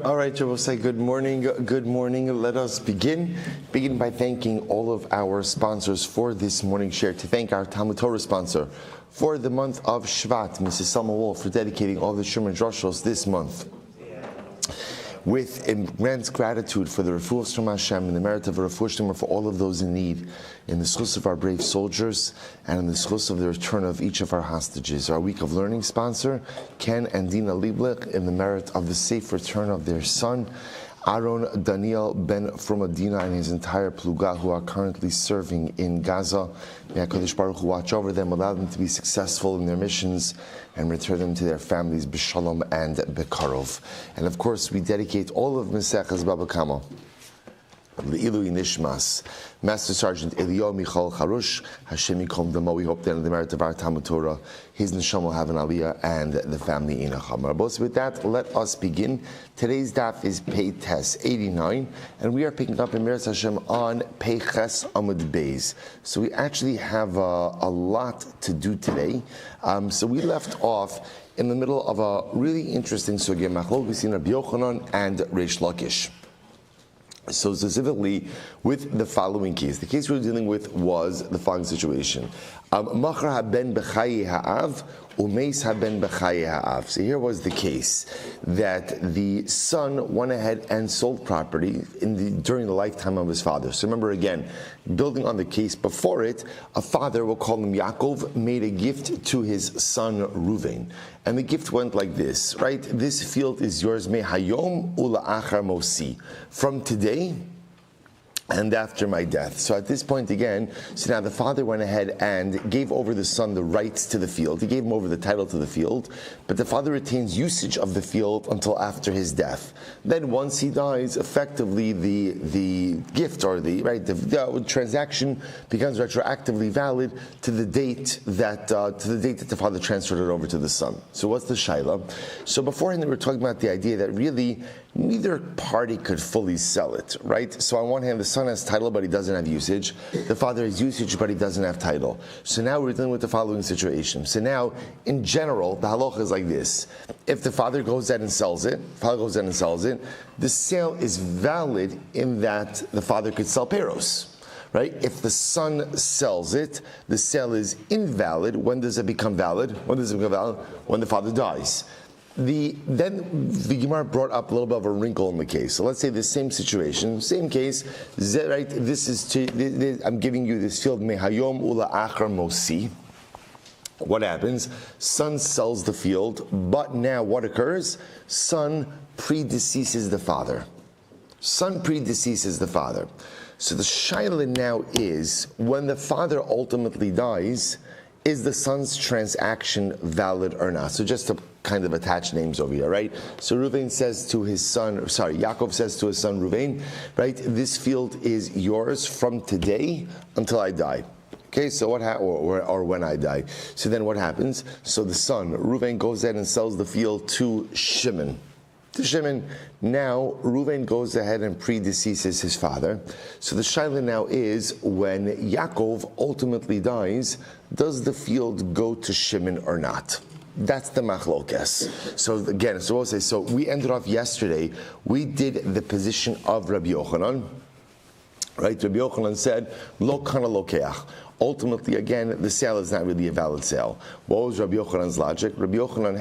All right, we'll say good morning. Good morning. Let us begin by thanking all of our sponsors for this morning's share. To thank our Talmud Torah sponsor for the month of Shvat, Mrs. Selma Wolf, for dedicating all the Shur and Droshos this month. With immense gratitude for the refuah from Hashem and the merit of a refuah for all of those in need, in the schus of our brave soldiers, and in the schus of the return of each of our hostages. Our week of learning sponsor, Ken and Dina Lieblich, in the merit of the safe return of their son, Aaron Daniel Ben Frumadina and his entire pluga who are currently serving in Gaza. May HaKadosh Baruch Hu watch over them, allow them to be successful in their missions, and return them to their families b'shalom and b'karov. And of course, we dedicate all of Maseches Bava Kamma L'ilui Nishmas, Master Sergeant Yomi Charush, Hashem Yikom Damo. We hope that in the merit of our Talmud Torah, his neshama will have an aliyah and the family inacham. Rabos, with that, let us begin. Today's daf is Pei Tes 89, and we are picking up in Meretz Hashem on Pei Ches Amud Beis. So we actually have a lot to do today. So we left off in the middle of a really interesting sugya, machlok between Rabbi Yochanan and Reish Lakish. So specifically with the following case. The case we were dealing with was the following situation. Machar haben b'chayi ha'av, umeis haben b'chayi ha'av. So here was the case that the son went ahead and sold property during the lifetime of his father. So remember again, building on the case before it, a father, we'll call him Yaakov, made a gift to his son Ruvain. And the gift went like this, right? This field is yours, me hayom ula'achar mosi. From today and after my death. So at this point again, so now the father went ahead and gave over the son the rights to the field. He gave him over the title to the field, but the father retains usage of the field until after his death. Then once he dies, effectively the gift or the transaction becomes retroactively valid to the date that the father transferred it over to the son. So what's the shaila? So beforehand we were talking about the idea that really neither party could fully sell it, right? So on one hand, the son has title, but he doesn't have usage. The father has usage, but he doesn't have title. So now we're dealing with the following situation. So now, in general, the halacha is like this. If the father goes out and sells it, the sale is valid in that the father could sell peros. Right? If the son sells it, the sale is invalid. When does it become valid? When the father dies. Then the Gemara brought up a little bit of a wrinkle in the case. So let's say the same situation, same case, right? I'm giving you this field, mehayom ula achar mosi. What happens? Son sells the field, but now what occurs? Son predeceases the father. So the shaila now is, when the father ultimately dies, is the son's transaction valid or not? So just to kind of attach names over here, right? So Yaakov says to his son Ruvain, right? This field is yours from today until I die. Okay, so what or when I die. So then what happens? So the son, Ruvain, goes ahead and sells the field to Shimon. Now Ruvain goes ahead and predeceases his father. So the shaila now is, when Yaakov ultimately dies, does the field go to Shimon or not? That's the machlokes. So again, we'll say, so we ended off yesterday, we did the position of Rabbi Yochanan, right? Rabbi Yochanan said, lo kana lokeach. Ultimately, again, the sale is not really a valid sale. What was Rabbi Yochanan's logic? Rabbi Yochanan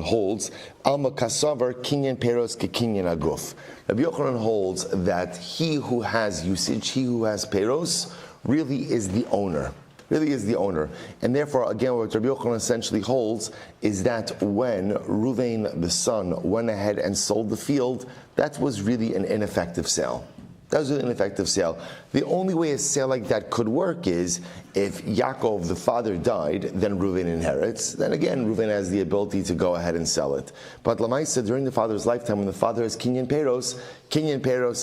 holds, alma kasavar kinyan peros ke kinyan aguf. Rabbi Yochanan holds that he who has usage, he who has peros, really is the owner. And therefore, again, what Rabbi Yochanan essentially holds is that when Ruvain, the son, went ahead and sold the field, that was really an ineffective sale. The only way a sale like that could work is if Yaakov, the father, died, then Reuven inherits. Then again, Reuven has the ability to go ahead and sell it. But Lamaisa, during the father's lifetime, when the father has kinyan peros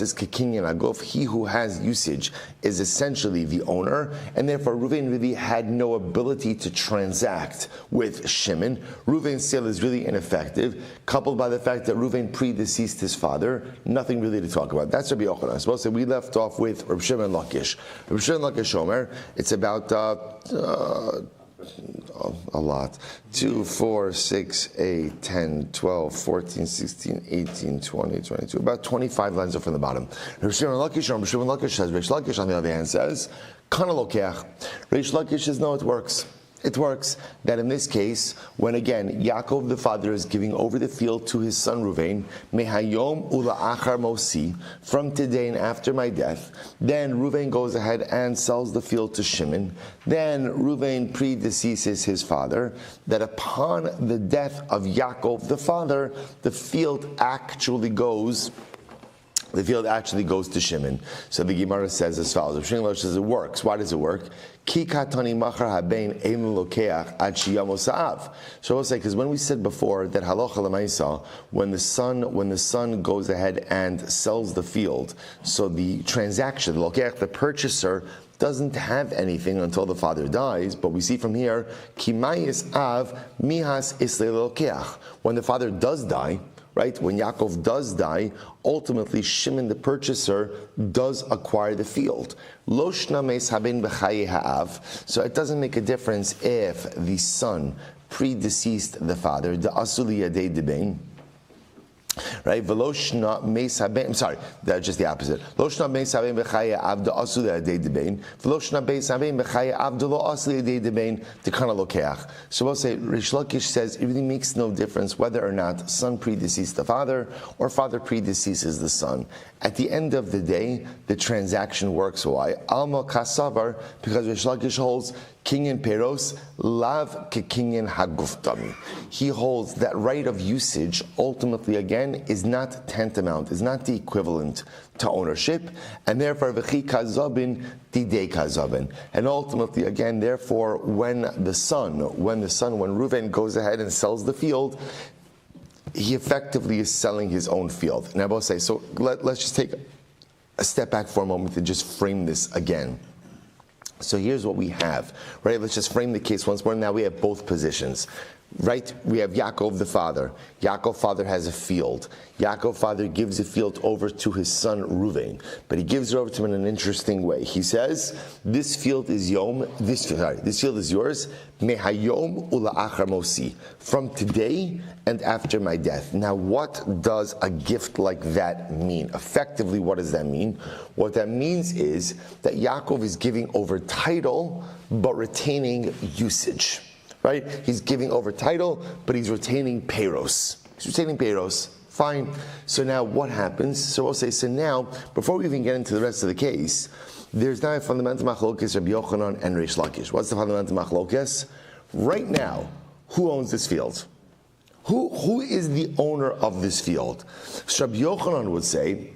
is kekinyan aguf. He who has usage is essentially the owner, and therefore Reuven really had no ability to transact with Shimon. Reuven's sale is really ineffective, coupled by the fact that Reuven predeceased his father. Nothing really to talk about. That's Rabbi Yochanan. I suppose that we left off with Rabbi Shimon Lakish. Rabbi Shimon Lakish Omer, it's about, I'll a lot. 2, 4, 6, 8, 10, 12, 14, 16, 18, 20, 22. About 25 lines up from the bottom. Rabbi Shmuel Silber says, Reish Lakish on the other hand says, Kana lokeach. Reish Lakish says, no, it works. It works that in this case, when again Yaakov the father is giving over the field to his son Ruvain, mehayom ula achar mosi, from today and after my death, then Ruvain goes ahead and sells the field to Shimon. Then Ruvain predeceases his father, that upon the death of Yaakov the father, the field actually goes to Shimon. So the Gemara says as follows. Shmuel says it works. Why does it work? Ki katani machar habein ein lokeach ad shiyamo sa'av. So I'll say, because when we said before that halacha l'maisa, when the son goes ahead and sells the field, so the transaction, the lokeach, the purchaser, doesn't have anything until the father dies. But we see from here, ki mayis av mihas isle lokeach. When the father does die, right? When Yaakov does die, ultimately Shimon the purchaser does acquire the field. Lo shna meis haben b'chaye ha'av. So it doesn't make a difference if the son predeceased the father. The asuli yadei debein. Right? Veloshna meis haben. I'm sorry, that's just the opposite. Loshna meis haben b'chaye av the asuli yadei debein. Veloshna meis haben b'chaye av the lo asuli yadei debein. The kana lokeach. So we'll say Reish Lakish says it really makes no difference whether or not son predeceased the father or father predeceases the son. At the end of the day, the transaction works. Why? Alma kasavar, because Reish Lakish holds kinyan peros lav kekinyan haguftami. He holds that right of usage ultimately again is not tantamount, is not the equivalent to ownership, and therefore v'chi kazabin didei kazabin. And ultimately again, therefore, when Reuven goes ahead and sells the field, he effectively is selling his own field. And I will say, so let's just take a step back for a moment and just frame this again. So here's what we have, right? Let's just frame the case once more. Now we have both positions, right? We have Yaakov the father. Yaakov father has a field. Yaakov father gives the field over to his son Ruvain, but he gives it over to him in an interesting way. He says, "This field is this field is yours. Mehayom ula achar mosi, from today and after my death." Now, what does a gift like that mean? Effectively, what does that mean? What that means is that Yaakov is giving over title, but retaining usage. Right? He's giving over title, but he's retaining peros. He's retaining peros. Fine. So now what happens? So we'll say, so now, before we even get into the rest of the case, there's now a fundamental machlokes, Rabbi Yochanan and Reish Lakish. What's the fundamental machlokes? Right now, who owns this field? Who is the owner of this field? So Rabbi Yochanan would say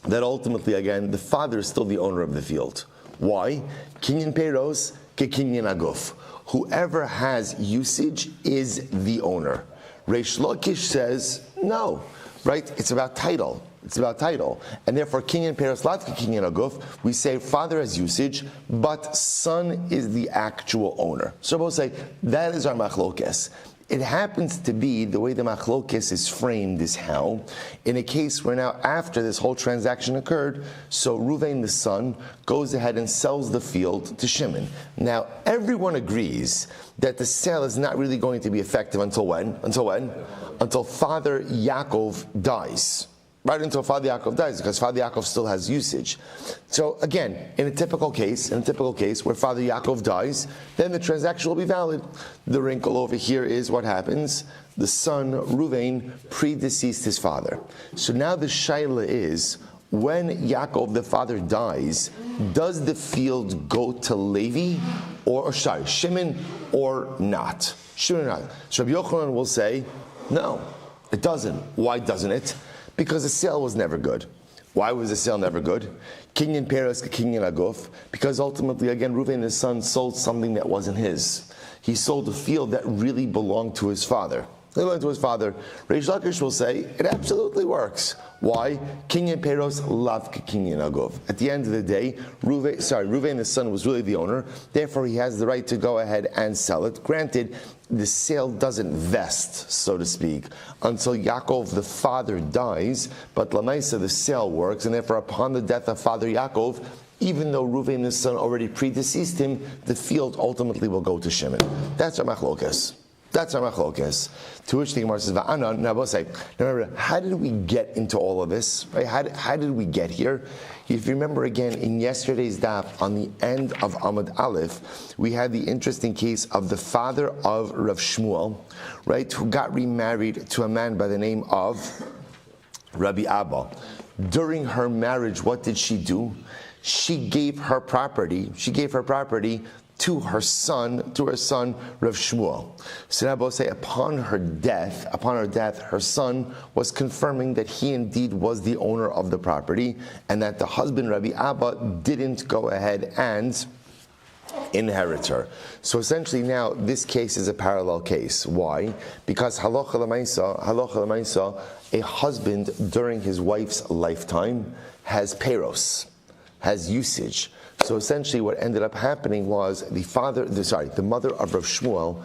that ultimately, again, the father is still the owner of the field. Why? Kinyan peros ke kinyan aguf. Whoever has usage is the owner. Reish Lakish says, no, right? It's about title. It's about title. And therefore, kinyan peros lat ke kinyan aguf, we say father has usage, but son is the actual owner. So we'll say, that is our machlokes. It happens to be, the way the machlokes is framed is how, in a case where now after this whole transaction occurred, so Ruvain the son goes ahead and sells the field to Shimon. Now everyone agrees that the sale is not really going to be effective until when? Until Father Yaakov dies. Right until Father Yaakov dies, because Father Yaakov still has usage. So again, in a typical case where Father Yaakov dies, then the transaction will be valid. The wrinkle over here is what happens. The son, Ruvain, predeceased his father. So now the shaila is, when Yaakov the father dies, does the field go to Levi, Shimon, or not? Shimon or not? So Rabbi Yochanan will say, no, it doesn't. Why doesn't it? Because the sale was never good. Why was the sale never good? Kinyan peros, kinyan aguf. Because ultimately, again, Reuven his son sold something that wasn't his. He sold a field that really belonged to his father. Reish Lakish will say, it absolutely works. Why? Kinyan peros lav kinyan aguf. At the end of the day, Reuven the son was really the owner. Therefore, he has the right to go ahead and sell it. Granted, the sale doesn't vest, so to speak, until Yaakov the father dies, but Lamaisa the sale works, and therefore upon the death of Father Yaakov, even though Reuven, the son, already predeceased him, the field ultimately will go to Shimon. That's our machlokas. That's our machlokas. To which the Gemara says, Va'ana, now we'll say, remember, how did we get into all of this? Right? How did we get here? If you remember again, in yesterday's daf, on the end of Amud Aleph, we had the interesting case of the father of Rav Shmuel, right, who got remarried to a man by the name of Rabbi Abba. During her marriage, what did she do? She gave her property to her son, Rav Shmuel. So now both say, upon her death, her son was confirming that he indeed was the owner of the property, and that the husband, Rabbi Abba, didn't go ahead and inherit her. So essentially now, this case is a parallel case. Why? Because halacha l'maisa, a husband during his wife's lifetime has peros, has usage. So essentially what ended up happening was the mother of Rav Shmuel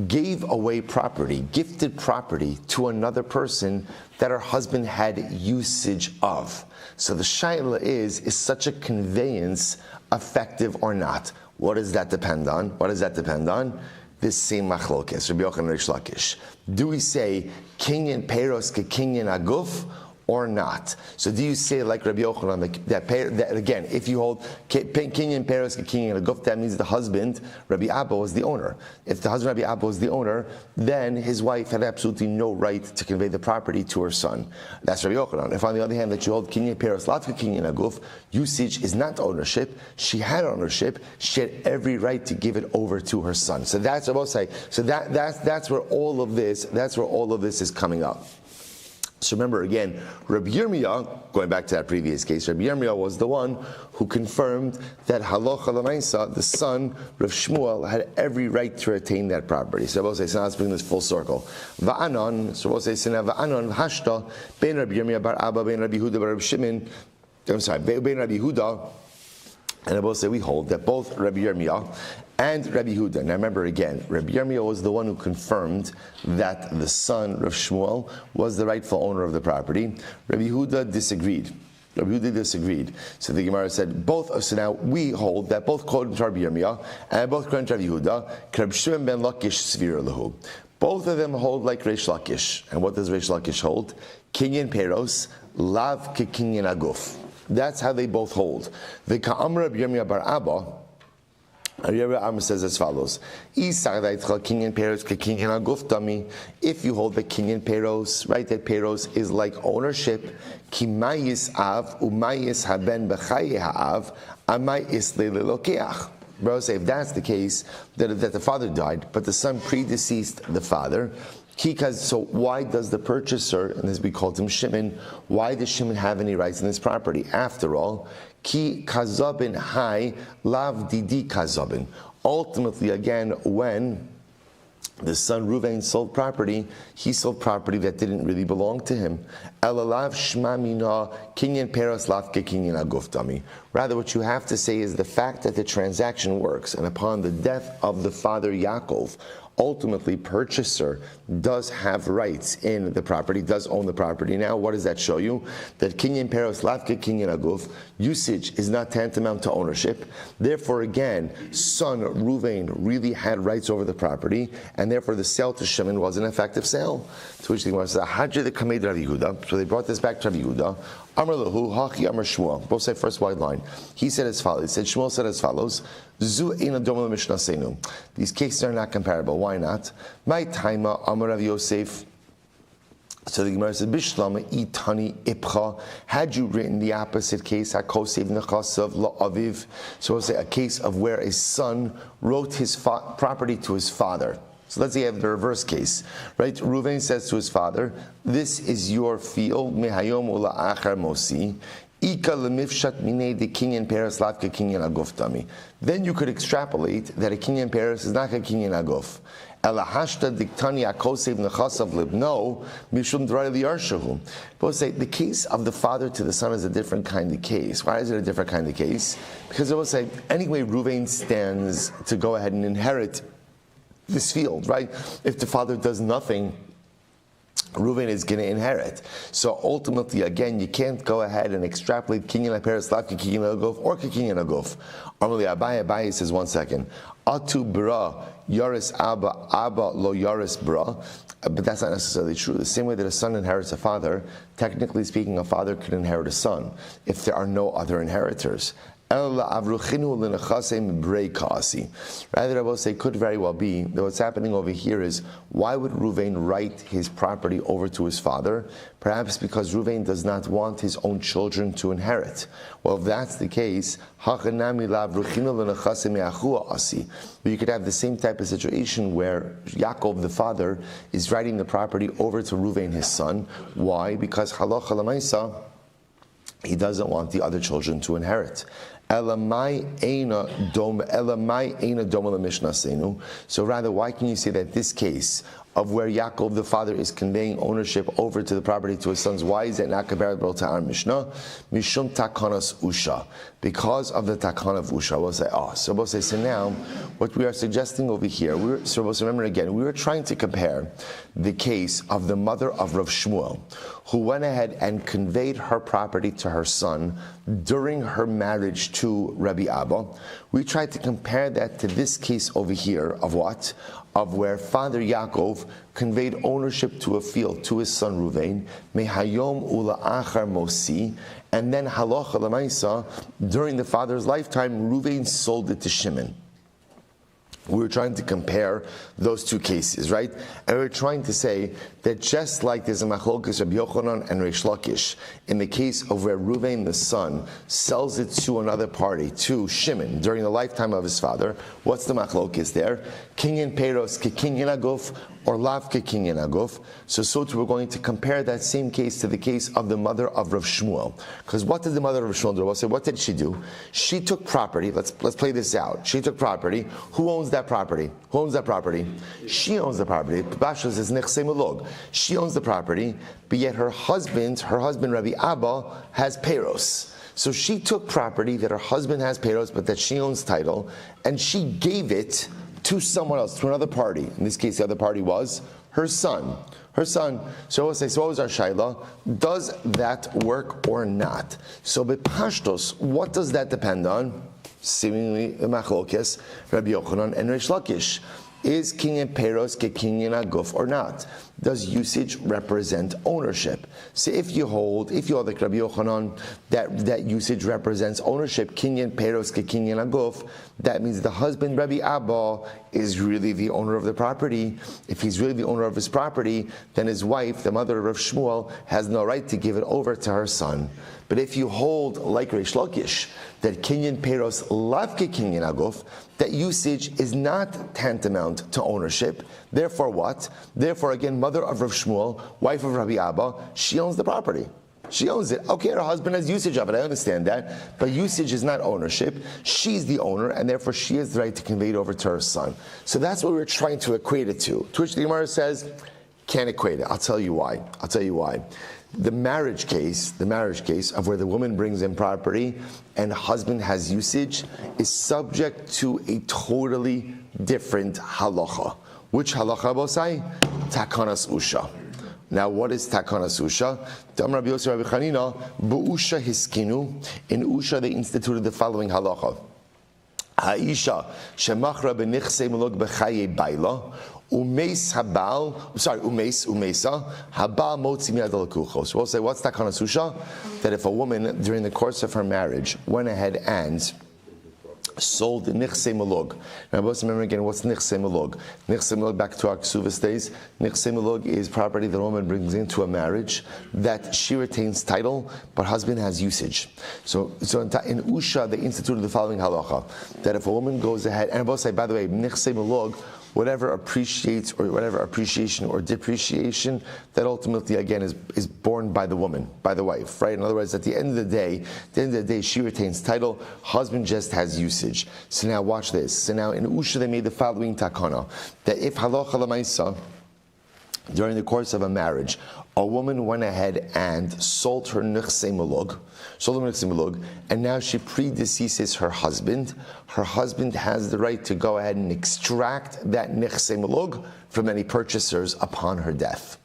gave away property, gifted property to another person that her husband had usage of. So the shaila is such a conveyance effective or not? What does that depend on? This same machlokes, Rabbi Yochanan Reish Lakish. Do we say kinyan peros ke kinyan aguf, or not? So do you say like Rabbi Yochanan that again, if you hold kinyan peros ke kinyan aguf, that means the husband, Rabbi Abba, was the owner. If the husband, Rabbi Abba, was the owner, then his wife had absolutely no right to convey the property to her son. That's Rabbi Yochanan. If on the other hand that you hold kinyan peros lat ke kinyan aguf, usage is not ownership. She had ownership. She had every right to give it over to her son. So that's what I will say. So that's where all of this is coming up. So remember again, Rabbi Yirmiyah, going back to that previous case, Rabbi Yirmiyah was the one who confirmed that halacha l'maisa, the son, Rav Shmuel, had every right to retain that property. So I will say, so now let's bring this full circle. Va'anon, so we'll say, so now va'anon v'hashta, ben Rabbi Yirmiyah bar Abba, ben Rabbi Huda bar Rabbi Shimon, ben Rabbi Huda, and I will say we hold that both Rabbi Yirmiyah and Rabbi Huda. Now remember again, Rabbi Yirmiyah was the one who confirmed that the son, Rav Shmuel, was the rightful owner of the property. Rabbi Huda disagreed. So the Gemara said, so now we hold that both according to Rabbi Yirmiyah and both according to Rabbi Huda, Rabbi Shimon ben Lakish svira lahu. Both of them hold like Reish Lakish. And what does Reish Lakish hold? Kinyan peros, lav ke kinyan aguf. That's how they both hold. The Kamma Rabbi Yirmiyah bar Abba, Rabbi Amma says as follows: if you hold the kinyan peros, right, that peros is like ownership, kimayis av umayis haben b'chaye ha'av amayis le'lelokeach. Bro, say if that's the case, that the father died, but the son predeceased the father. So why does the purchaser, and as we called him Shimon, why does Shimon have any rights in this property? After all, ki kazabin hai lav didi kazabin. Ultimately, again, when the son Reuven sold property, he sold property that didn't really belong to him. Elalav shma mina kinyan peros lavke kinyan aguftami. Rather, what you have to say is the fact that the transaction works, and upon the death of the father Yaakov, ultimately purchaser does have rights in the property, does own the property. Now, what does that show you? That kinyan peros lavke kinyan aguf, usage is not tantamount to ownership. Therefore, again, son Reuven really had rights over the property, and therefore the sale to Shimon was an effective sale. To which the Gemara says, Hajj the Kamed Rabbi Yehuda. So they brought this back to Rabbi Yehuda. Amar lahu hachi amar Shmuel. Both say first wide line. He said as follows. He said Shmuel said as follows. Zu eina doma l'mishnah seinu. These cases are not comparable. Why not? My taima amar Rav Yosef. So the Gemara says, Bishlama itani ipcha. Had you written the opposite case, hakosev nechasav la'aviv. So we'll say a case of where a son wrote his property to his father. So let's say you have the reverse case, right? Reuven says to his father, "This is your field, mehayom ula achar mosi, ika lemifshat minei de kinyan peres lavka kinyan aguftami." Then you could extrapolate that a kinyan peres is not a kinyan aguf. Elahashta diktani akosev nechasav libno mishum d'ray liyarshahu. Both say the case of the father to the son is a different kind of case. Why is it a different kind of case? Because it will say anyway, Reuven stands to go ahead and inherit this field, right? If the father does nothing, Reuven is going to inherit. So ultimately, again, you can't go ahead and extrapolate kinyan aperes lav kinyan aguf or kinyan aguf. Amali Abaye says, 1 second. Atu bra yaris abba lo yaris bra. But that's not necessarily true. The same way that a son inherits a father, technically speaking, a father can inherit a son if there are no other inheritors. Rather, I will say, could very well be that what's happening over here is, why would Reuven write his property over to his father? Perhaps because Reuven does not want his own children to inherit. Well, if that's the case, you could have the same type of situation where Yaakov, the father, is writing the property over to Reuven, his son. Why? Because halacha l'maisa, he doesn't want the other children to inherit. So rather, why can you say that this case of where Yaakov the father is conveying ownership over to the property to his sons, why is that not comparable to our Mishnah? Mishum takanas usha, because of the takan of usha. We'll say, so now what we are suggesting over here, we're supposed to remember again, we were trying to compare the case of the mother of Rav Shmuel, who went ahead and conveyed her property to her son during her marriage to Rabbi Abba. We tried to compare that to this case over here of what? Of where Father Yaakov conveyed ownership to a field to his son Reuven, mehayom ula achar mosi, and then halacha l'maisa, during the father's lifetime, Reuven sold it to Shimon. We were trying to compare those two cases, right? And we were trying to say that just like there's a machlokes Rabbi Yochanan and Reish Lakish, in the case of where Reuven the son sells it to another party, to Shimon, during the lifetime of his father, what's the machlokes there? Kinyan Peros ke Kinyan Aguf, or Lav ke Kinyan Aguf. So we're going to compare that same case to the case of the mother of Rav Shmuel. Because what did the mother of Rav Shmuel do? We'll say, what did she do? She took property. Let's play this out. She took property. Who owns that property? Who owns that property? She owns the property. Basha says nechse mulog. She owns the property, but yet her husband Rabbi Abba, has peros. So she took property that her husband has peros, but that she owns title, and she gave it to someone else, to another party. In this case, the other party was her son. Her son. So we'll say, so what was our shaila? Does that work or not? So b'pashtos, what does that depend on? Seemingly the machlokes, Rabbi Yochanan and Reish Lakish. Is kinyan peros ke kinyan aguf or not? Does usage represent ownership? So if you hold like Rabbi Yochanan, that usage represents ownership, kinyan peros ke kinyan aguf, that means the husband, Rabbi Abba, is really the owner of the property. If he's really the owner of his property, then his wife, the mother of Rav Shmuel, has no right to give it over to her son. But if you hold, like Reish Lakish, that kinyan peros lav ke kinyan aguf, that usage is not tantamount to ownership. Therefore what? Therefore again, mother of Rav Shmuel, wife of Rabbi Abba, she owns the property. She owns it. Okay, her husband has usage of it, I understand that. But usage is not ownership. She's the owner, and therefore she has the right to convey it over to her son. So that's what we're trying to equate it to. To which the Gemara says, can't equate it. I'll tell you why. The marriage case of where the woman brings in property and husband has usage is subject to a totally different halacha. Which halacha, Bosai? Takanas Usha. Now, what is Takanas Usha? Dam Rabbi Yosef Rabbi Chanina, Bu'usha hiskinu. In Usha, they instituted the following halacha. Ha'isha shemachra b'nichsei mulog b'chaye baila. Umesa habal motzi miyad alakucho. So we'll say, what's Takanas Usha? That if a woman during the course of her marriage went ahead and sold nichse malog. Now, let's remember again, what's nichse malog? Nichse malog, back to our Ksuvas days, nichse malog is property that a woman brings into a marriage that she retains title, but husband has usage. So in Usha, they instituted the following halacha, that if a woman goes ahead, and I will say, by the way, nichse malog, whatever appreciates or whatever appreciation or depreciation, that ultimately again is borne by the woman, by the wife, right? In other words, at the end of the day, she retains title, husband just has usage. So now watch this. So now in Usha they made the following takana, that if halacha l'maisa, during the course of a marriage, a woman went ahead and sold her nichse malog, and now she predeceases her husband. Her husband has the right to go ahead and extract that nichse malog from any purchasers upon her death.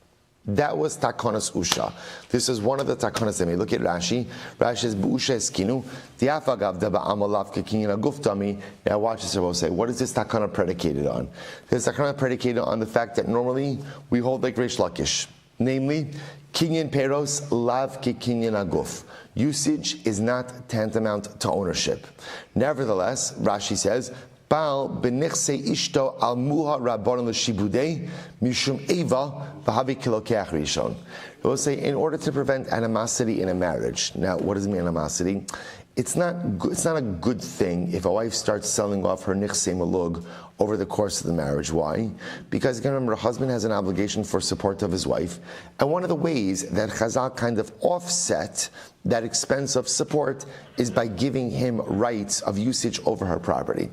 That was takonas usha. This is one of the takonas they made. Look at Rashi. Rashi says, "B'usha eskinu diafagav daba amalav kekinyan aguftami." Now watch this. I will say, what is this takana predicated on? This takana predicated on the fact that normally we hold like Reish Lakish, namely, kinyan peros lav kekinyan aguf. Usage is not tantamount to ownership. Nevertheless, Rashi says, Baal benichse ishto al muha rabbanon l'shibudei mishum eva v'havi kilokeach rishon. It will say, in order to prevent animosity in a marriage. Now, what does it mean, animosity? It's not a good thing if a wife starts selling off her nichse malug over the course of the marriage. Why? Because again, remember, a husband has an obligation for support of his wife, and one of the ways that Chazal kind of offset that expense of support is by giving him rights of usage over her property.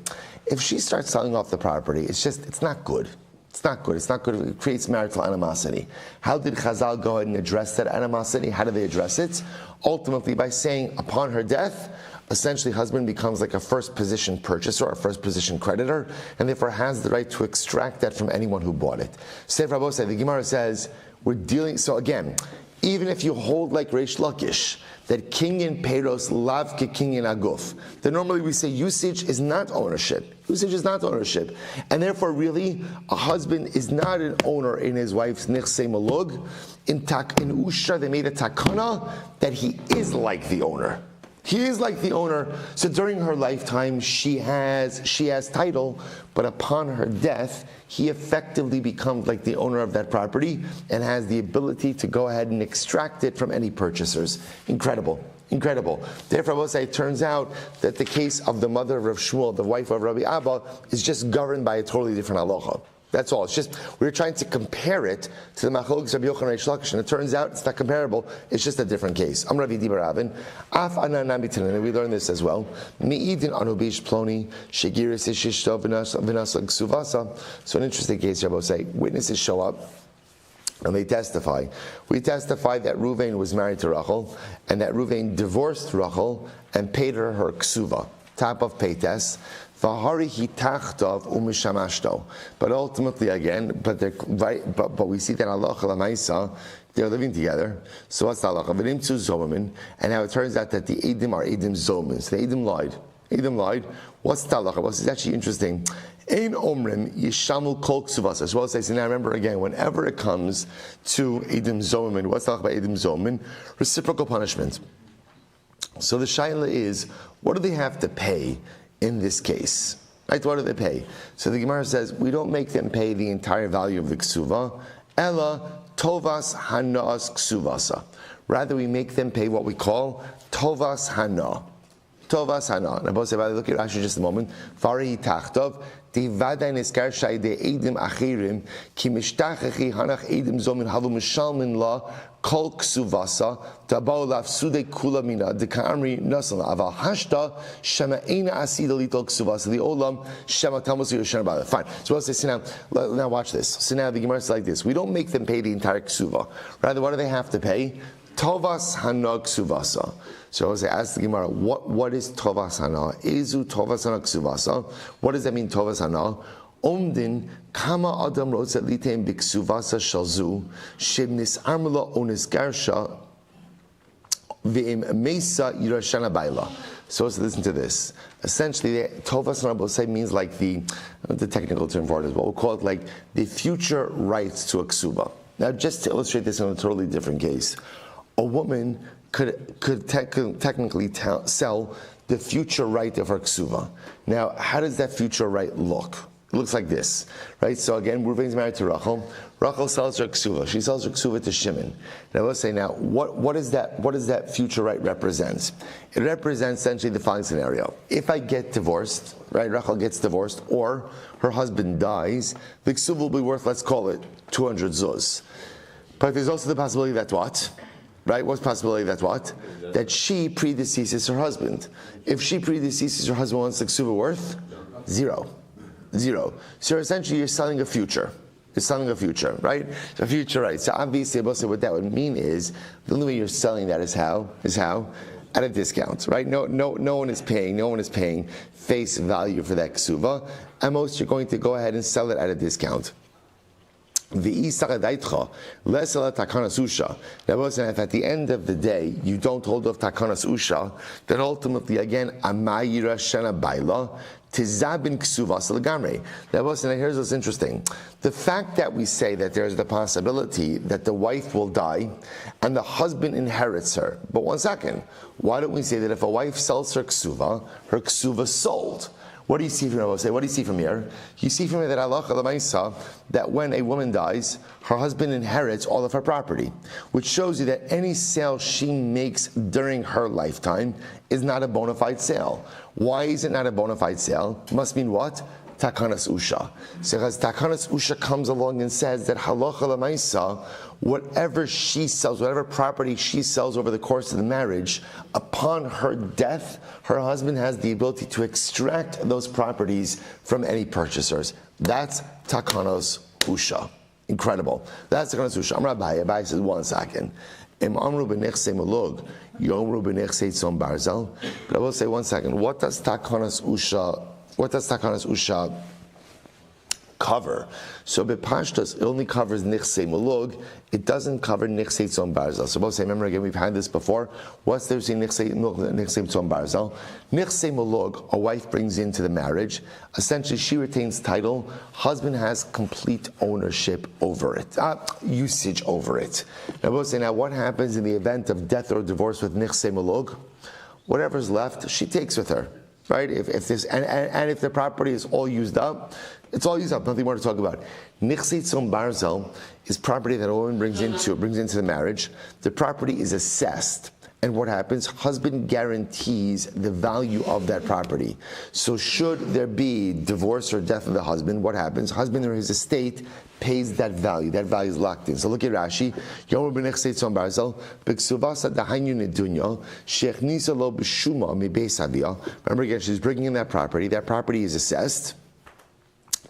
If she starts selling off the property, it's not good. It's not good. It's not good. It creates marital animosity. How did Chazal go ahead and address that animosity? How do they address it? Ultimately, by saying, upon her death, essentially husband becomes like a first position purchaser or a first position creditor, and therefore has the right to extract that from anyone who bought it. Sefer Rabosai, the Gemara says, we're dealing, so again, even if you hold like Reish Lakish, that kinyan peros lav ke kinyan aguf, then normally we say usage is not ownership. Usage is not ownership. And therefore really, a husband is not an owner in his wife's nichse malug. In Usha, they made a takana that he is like the owner. He is like the owner. So during her lifetime, she has title, but upon her death, he effectively becomes like the owner of that property and has the ability to go ahead and extract it from any purchasers. Incredible. Incredible. Therefore, I will say, it turns out that the case of the mother of Rav Shmuel, the wife of Rabbi Abba, is just governed by a totally different halacha. That's all. It's just, we're trying to compare it to the Machlokes Rabbi Yochanan Reish Lakish, and it turns out it's not comparable. It's just a different case. I'm Ravi Dibaravin. Af anan bitanan. We learned this as well. Mi'idin anubish ploni shegiris ishishto v'nasa gsuvasa. So an interesting case, Rabbi say, witnesses show up and they testify. We testify that Ruvain was married to Rachel, and that Ruvain divorced Rachel and paid her ksuva, top of paytes. But ultimately, again, but we see that Allah Lamaisa, they're living together. So what's the halacha? And now it turns out that the Eidim are Eidim Zomin. So the Eidim lied. Eidim lied. What's the halacha? Well, this is actually interesting. Ein omrim yishamul kol ksuvasa. As well as I say, now remember again, whenever it comes to Eidim Zomin, what's the halacha about Eidim Zomin? Reciprocal punishment. So the shaila is, what do they have to pay in this case? Right? What do they pay? So the Gemara says, we don't make them pay the entire value of the ksuva, ela tovas hanas ksuvasa. Rather, we make them pay what we call tovas hana. Tovas hana. Now, both say, look at Rashi just a moment. Fari tachtov. Tivada niskar shayde edim achirim ki mishtachechi hanach edim zomin havu mishalmin la kol ksuvasa tabau lafsude kula mina dekamri nasal aval hashta shema eina asida litol ksuvasa the olam shema tamusu yoshan bala. Fine. So we'll say, now watch this. So now the Gemara is like this. We don't make them pay the entire ksuva. Rather, what do they have to pay? Tovas hana ksuvasa. So I was asked the Gemara, what is tovas hana? Ezu tovas hana ksuvasa? What does that mean, tovas hana? Omdin Kamma adam rotza litem biksuvasa shalzu shebnis armula onis garsha v'im mesa yirashana baila. So let's listen to this. Essentially, tovas hana say means like the technical term for it as well. We'll call it like the future rights to a ksuba. Now, just to illustrate this in a totally different case, a woman could technically sell the future right of her ksuva. Now, how does that future right look? It looks like this, right? So again, Ruvain's married to Rachel. Rachel sells her ksuva. She sells her ksuva to Shimon. Now let's say, now, what does that future right represent? It represents essentially the following scenario. If I get divorced, right, Rachel gets divorced, or her husband dies, the ksuva will be worth, let's call it, 200 zuz. But there's also the possibility that what? Right? What's the possibility that what? That she predeceases her husband. If she predeceases her husband, what's the ksuva worth? Zero. So essentially you're selling a future. You're selling a future, right? A future right. So obviously what that would mean is the only way you're selling that is how? At a discount, right? No one is paying face value for that ksuva. At most you're going to go ahead and sell it at a discount. If at the end of the day you don't hold off takanas usha, then ultimately again amayira shena baila tizabin ksuvas legamre. Here's what's interesting: the fact that we say that there's the possibility that the wife will die and the husband inherits her. But one second, why don't we say that if a wife sells her ksuva sold? What do you see from here? What do you see from here? You see from here that halacha l'maisa, that when a woman dies, her husband inherits all of her property, which shows you that any sale she makes during her lifetime is not a bona fide sale. Why is it not a bona fide sale? Must mean what? Takanas usha. So as Takanas usha comes along and says that halacha l'maisa, whatever she sells, whatever property she sells over the course of the marriage, upon her death, her husband has the ability to extract those properties from any purchasers. That's Takanos usha. Incredible. That's Takanos usha. Amar Abaye says, one second. Im amru b'nechsei malug, yomru b'nechsei tzom barzal. But I will say, one second. What does Takanos usha cover? So Bepashtas, it only covers Nichsei Mulug, it doesn't cover Nichsei Tzom Barzal. So both say, remember again, we've had this before. What's there saying Nichsei Tzom Barzal? Nichsei Mulug, a wife brings into the marriage. Essentially, she retains title. Husband has complete ownership over it, usage over it. Now both say, now what happens in the event of death or divorce with Nichsei Mulug? Whatever's left, she takes with her. Right? If this and if the property is all used up, it's all used up. Nothing more to talk about. Nichsei tzom barzel is property that a woman brings into the marriage. The property is assessed, and what happens? Husband guarantees the value of that property. So should there be divorce or death of the husband, what happens? Husband or his estate pays that value. That value is locked in. So look at Rashi. Yomi b'nechsei tzom barzel b'ksuvasa dahainu nedunya shechnisa lo b'shuma mi beis havia. Remember again, she's bringing in that property. That property is assessed.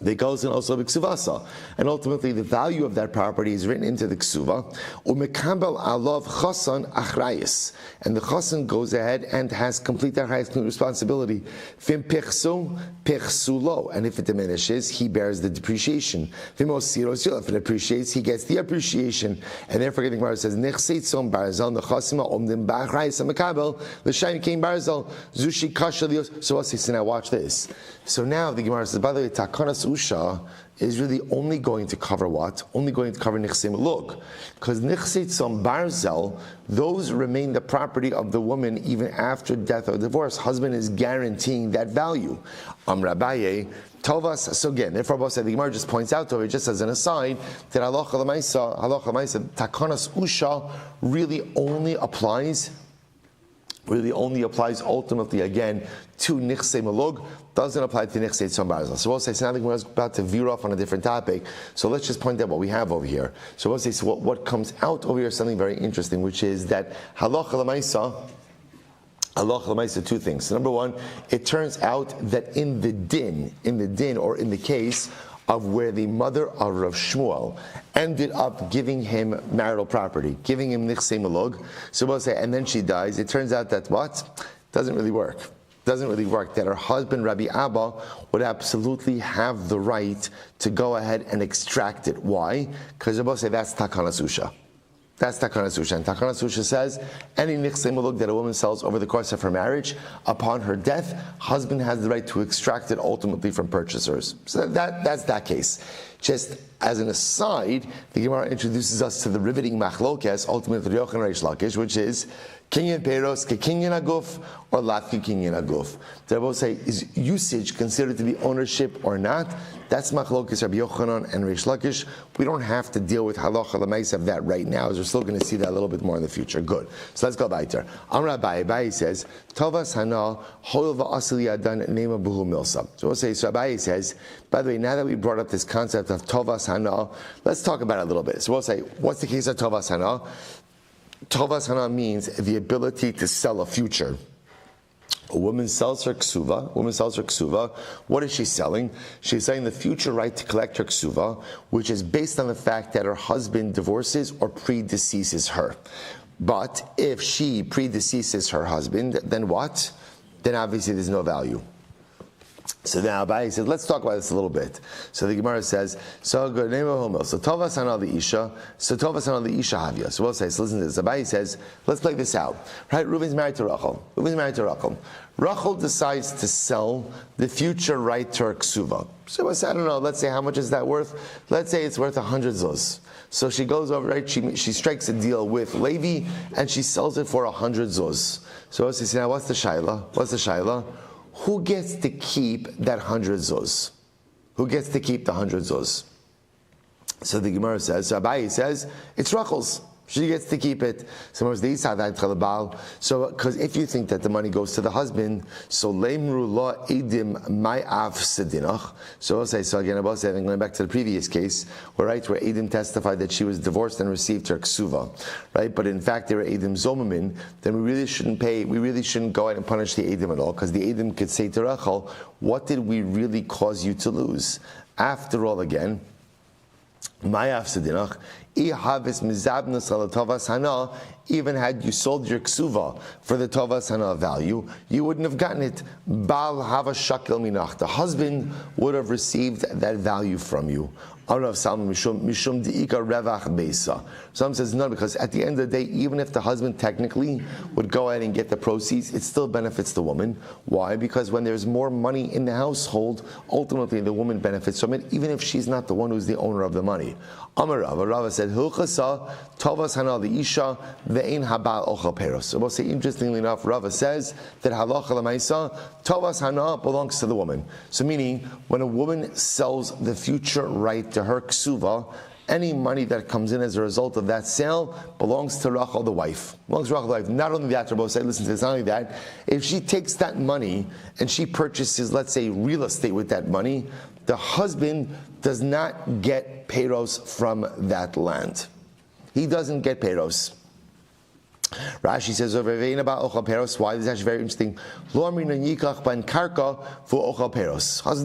They goes in also b'ksuvasa, and ultimately the value of that property is written into the ksuva. Umekambel alav chasan achrayis, and the chasan goes ahead and has complete achrayis, complete responsibility. Vim pichsu pichsulo, and if it diminishes, he bears the depreciation. Vim osiro, if it appreciates, he gets the appreciation. And therefore, the Gemara says, Nechsei tzom barzal nechasima omdim ba'achrayis amekabel l'shayim kein barzal zushi kasha lios. So what's he saying? Now watch this. So now the Gemara says, by the way, takanas usha is really only going to cover what? Only going to cover nichsei mulug. Because nichsei tzom barzel, those remain the property of the woman even after death or divorce. Husband is guaranteeing that value. Rabbi Tovas, so again, therefore both said the Gemara just points out to it, just as an aside, that halacha l'maisa, takanas usha really only applies ultimately again to Nichsei Malug, doesn't apply to Nichsei Tzom Barzal. So we'll say, so now we're about to veer off on a different topic, so let's just point out what we have over here. So we'll say, so what comes out over here is something very interesting, which is that halacha l'maisa, two things. So number one, it turns out that in the din, or in the case of where the mother of Rav Shmuel ended up giving him marital property, giving him nichsei malug. So we'll say, and then she dies. It turns out that what? Doesn't really work. That her husband, Rabbi Abba, would absolutely have the right to go ahead and extract it. Why? Because we'll say that's takanas usha. That's Takanas Usha. And Takanas Usha says, any nichsei mulug that a woman sells over the course of her marriage, upon her death, husband has the right to extract it ultimately from purchasers. So that's that case. Just as an aside, the Gemara introduces us to the riveting machlokes, ultimately Yochanan Reish Lakish, which is kinyan peiros ke kinyan aguf or latki kinyan aguf. They both say, is usage considered to be ownership or not? That's machlokes Rabbi Yochanan and Reish Lakish. We don't have to deal with halacha l'maisa of that right now, as we're still going to see that a little bit more in the future. Good. So let's go weiter. Amar Abaye says, Tovas hana hoil va'asili adan nema buhu milsa. So we'll say, so Abaye says, by the way, now that we brought up this concept of Tovas hana, let's talk about it a little bit. So we'll say, what's the case of Tovas hana? Tovas hana means the ability to sell a future. A woman sells her ksuva. What is she selling? She's selling the future right to collect her ksuva, which is based on the fact that her husband divorces or predeceases her. But if she predeceases her husband, then what? Then obviously there's no value. So now Abaye says, let's talk about this a little bit. So the Gemara says, so good name of Homel. So Tovas Hana the Isha, so Tovas Hana the Isha Havia. So we'll say, so listen to this. Abaye says, let's play this out. Right, Reuven's married to Rachel. Rachel decides to sell the future right to her ksuva. So I don't know, let's say how much is that worth? Let's say it's worth 100 zuz. So she goes over, right, she strikes a deal with Levi and she sells it for 100 zuz. So I say, now what's the shaila? Who gets to keep that 100 zuz? Who gets to keep the 100 zuz? So the Gemara says, so Abaye says, it's Rachel's. She gets to keep it. So because if you think that the money goes to the husband, so lemru la edim ma'af sedinach. So I'll say, so again, I'm going back to the previous case, where Edim testified that she was divorced and received her ksuva, right? But in fact, they were Edim zomamin. Then we really shouldn't go out and punish the Edim at all, because the Edim could say to Rachel, what did we really cause you to lose? After all, again, ma'af sedinach. Even had you sold your ksuva for the tovas hana value, you wouldn't have gotten it. Bal hava shakel minach. The husband would have received that value from you. Some says no, because at the end of the day, even if the husband technically would go ahead and get the proceeds, it still benefits the woman. Why? Because when there's more money in the household, ultimately the woman benefits from it, even if she's not the one who's the owner of the money. Rava said, Tovas hana the isha ve'ein habal ochel peros. So we'll say, interestingly enough, Rava says that halacha l'maisa, Tovas hana belongs to the woman. So meaning, when a woman sells the future right to her ksuva, any money that comes in as a result of that sale belongs to Rachel, the wife. Belongs to Rachel, the wife. Not only that, Rabbi say, listen to this, not only that, if she takes that money and she purchases, let's say, real estate with that money, the husband does not get payros from that land. He doesn't get payros. Rashi says over about ochal peros. Why? This is actually very interesting. Husband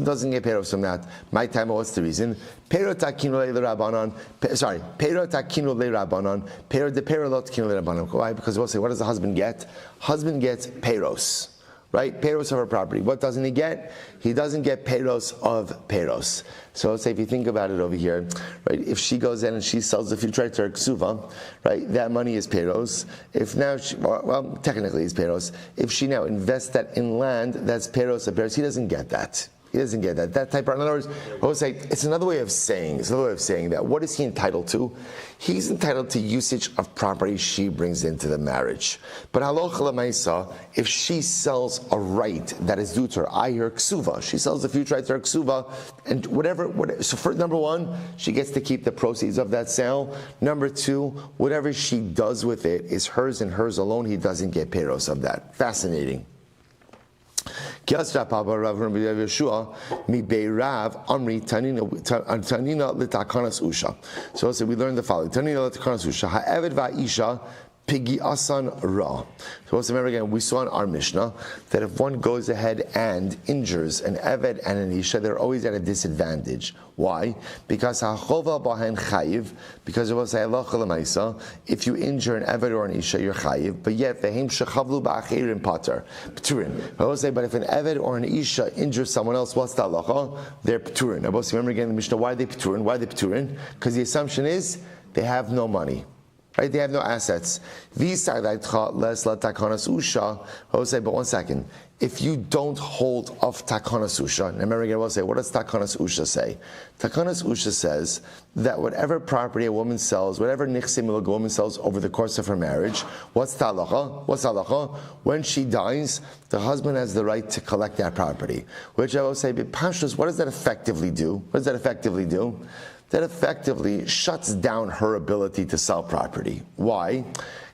doesn't get peros from that. My time, what's the reason? Pero takinu le rabbanon. Sorry, pero takinu le rabbanon. Pero de pero lo takinu le rabbanon. Why? Because we'll say, what does the husband get? Husband gets peros. Right? Peros of her property. What doesn't he get? He doesn't get peros of peros. So let's say if you think about it over here, right? If she goes in and she sells the future to her ksuva, right? That money is peros. If now, well, technically it's peros. If she now invests that in land, that's peros of peros. He doesn't get that. He doesn't get that. That type of, in other words, I would say it's another way of saying that. What is he entitled to? He's entitled to usage of property she brings into the marriage. But halacha l'maisa, if she sells a right that is due to her, her ksuva, she sells the future right to her ksuva, and whatever. So for number one, she gets to keep the proceeds of that sale. Number two, whatever she does with it is hers and hers alone. He doesn't get payros of that. Fascinating. So we learn the following. Tanina l'takanas usha. Ha'eved va'isha pigi asan ra. So let's remember again, we saw in our Mishnah that if one goes ahead and injures an eved and an isha, they're always at a disadvantage. Why? Because ha'chova b'hen chayiv. Because it will say halacha l'maisa, if you injure an eved or an isha, you're chayiv. But yet v'hem shechavlu ba'achirin pater p'turin. I will say, but if an eved or an isha injures someone else, what's the halacha? They're p'turin. I will say, remember again in the Mishnah, why are they p'turin? Why are they p'turin? Because the assumption is they have no money. Right? They have no assets. I will say, but one second. If you don't hold off takanas usha, and remember again, I will say, what does takanas usha say? Takanas usha says that whatever property a woman sells, whatever nichsim a woman sells over the course of her marriage, what's halacha? What's halacha? When she dies, the husband has the right to collect that property. Which I will say, but Pashtus, what does that effectively do? What does that effectively do? That effectively shuts down her ability to sell property. Why?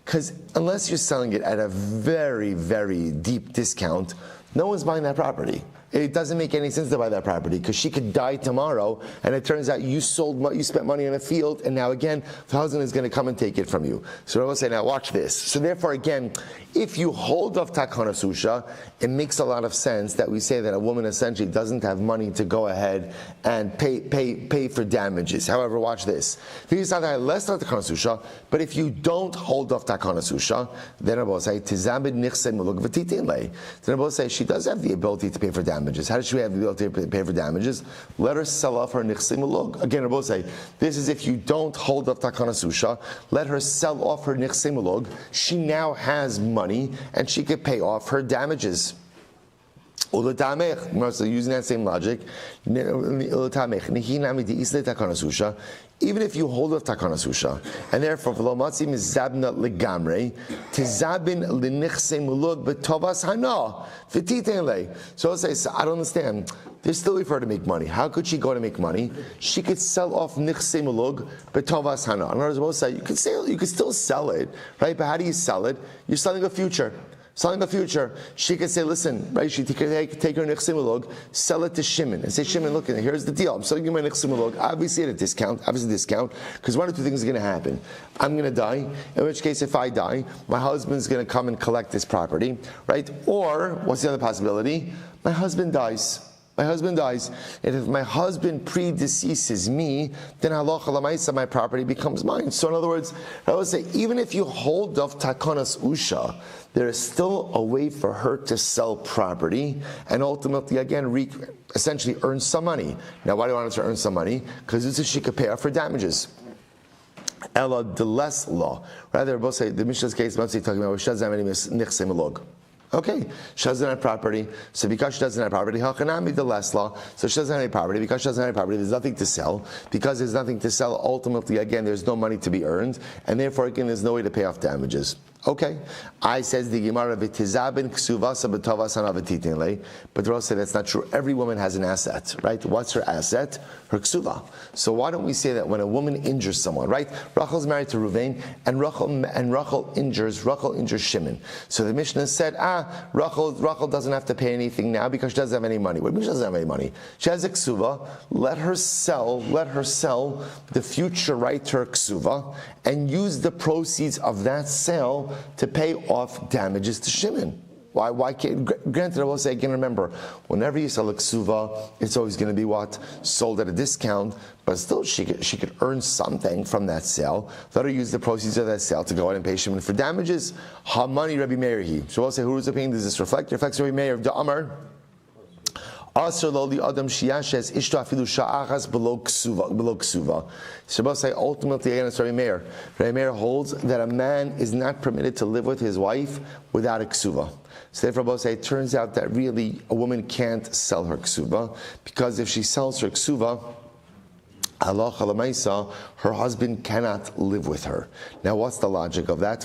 Because unless you're selling it at a very, very deep discount, no one's buying that property. It doesn't make any sense to buy that property because she could die tomorrow, and it turns out you spent money in a field, and now again the husband is going to come and take it from you. So I will say, now watch this. So therefore, again, if you hold off takanas usha, it makes a lot of sense that we say that a woman essentially doesn't have money to go ahead and pay for damages. However, watch this. But if you don't hold off takanas usha, then I will say tizamid nichse muluk v'titin lei. Then I will say she does have the ability to pay for damages. damages. How does she have the ability to pay for damages? Let her sell off her nichsei mulug. Again, Rabbi say, this is if you don't hold up takana susha, let her sell off her nichsei mulug. She now has money and she could pay off her damages. Using that same logic, even if you hold up takana susha, and therefore v'lomatzim is zabna legamre, tizabin lenichse mulug betovas hana v'titenle. So I'll say, I don't understand. There's still way for her to make money. How could she go to make money? She could sell off nichse mulug betovas hana. In other words, we'll say you could still sell it, right? But how do you sell it? You're selling a future. Selling a future, she could say, listen, right? She could take her nichsei mulug, sell it to Shimon, and say, Shimon, look, here's the deal. I'm selling you my nichsei mulug, obviously at a discount, because one of two things are going to happen. I'm going to die, in which case, if I die, my husband's going to come and collect this property, right? Or, what's the other possibility? My husband dies. And if my husband predeceases me, then halacha l'maisa, my property becomes mine. So in other words, I would say, even if you hold off takanas usha, there is still a way for her to sell property and ultimately, again, essentially earn some money. Now, why do I want her to earn some money? Because this is she could pay off for damages. Ella the less law. Rather, both say the Mishnah's case, talking about shazam nichsei mulug. Okay, she doesn't have property, so because she doesn't have property, hachanami the less law, so she doesn't have any property, because she doesn't have any property, there's nothing to sell, because there's nothing to sell, ultimately, again, there's no money to be earned, and therefore, again, there's no way to pay off damages. Okay, I says the Gemara v'tizabin ksuvasa b'tovas hanavatitinle, but the Rosh said that's not true. Every woman has an asset, right? What's her asset? Her ksuva. So why don't we say that when a woman injures someone, right? Rachel's married to Ruvain, and Rachel injures Shimon. So the Mishnah said, Rachel doesn't have to pay anything now because she doesn't have any money. What do you mean she doesn't have any money? She has a ksuva. Let her sell the future right to her ksuva and use the proceeds of that sale to pay off damages to Shimon. Why can't, granted, I will say again, remember, whenever you sell a ksuva, it's always going to be what? Sold at a discount, but still she could earn something from that sale. Let her use the proceeds of that sale to go out and pay Shimon for damages. Ha money Rabbi Meir he. So we'll say, whose opinion does this reflect? It reflects Rabbi Meir of the Amar. Asr lo li adam shiyashes ishto afilu sha'achas below ksuva. So we'll say, ultimately, again, it's Rabbi Meir. Rabbi Meir holds that a man is not permitted to live with his wife without a ksuva. So therefore, both say it turns out that really a woman can't sell her ksuva, because if she sells her ksuva, halacha l'maisa, her husband cannot live with her. Now, what's the logic of that?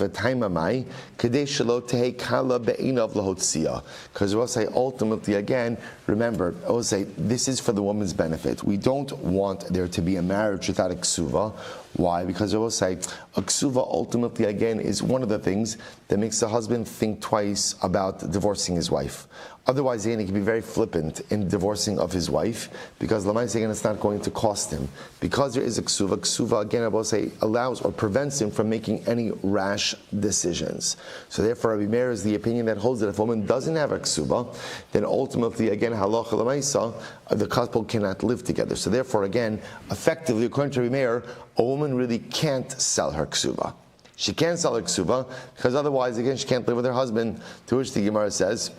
Because we'll say ultimately, again, remember, I will say this is for the woman's benefit. We don't want there to be a marriage without a ksuva. Why? Because I will say a ksuva ultimately, again, is one of the things that makes the husband think twice about divorcing his wife. Otherwise, he can be very flippant in divorcing of his wife, because again, it's not going to cost him. Because there is a ksuva, again, I will say, allows or prevents him from making any rash decisions. So therefore, Rabbi Meir is the opinion that holds that if a woman doesn't have a ksuva, then ultimately, again, halacha l'maisa, the couple cannot live together. So therefore, again, effectively, according to Rabbi Meir, a woman really can't sell her ksuva. She can't sell her ksuva, because otherwise, again, she can't live with her husband, to which the Gemara says,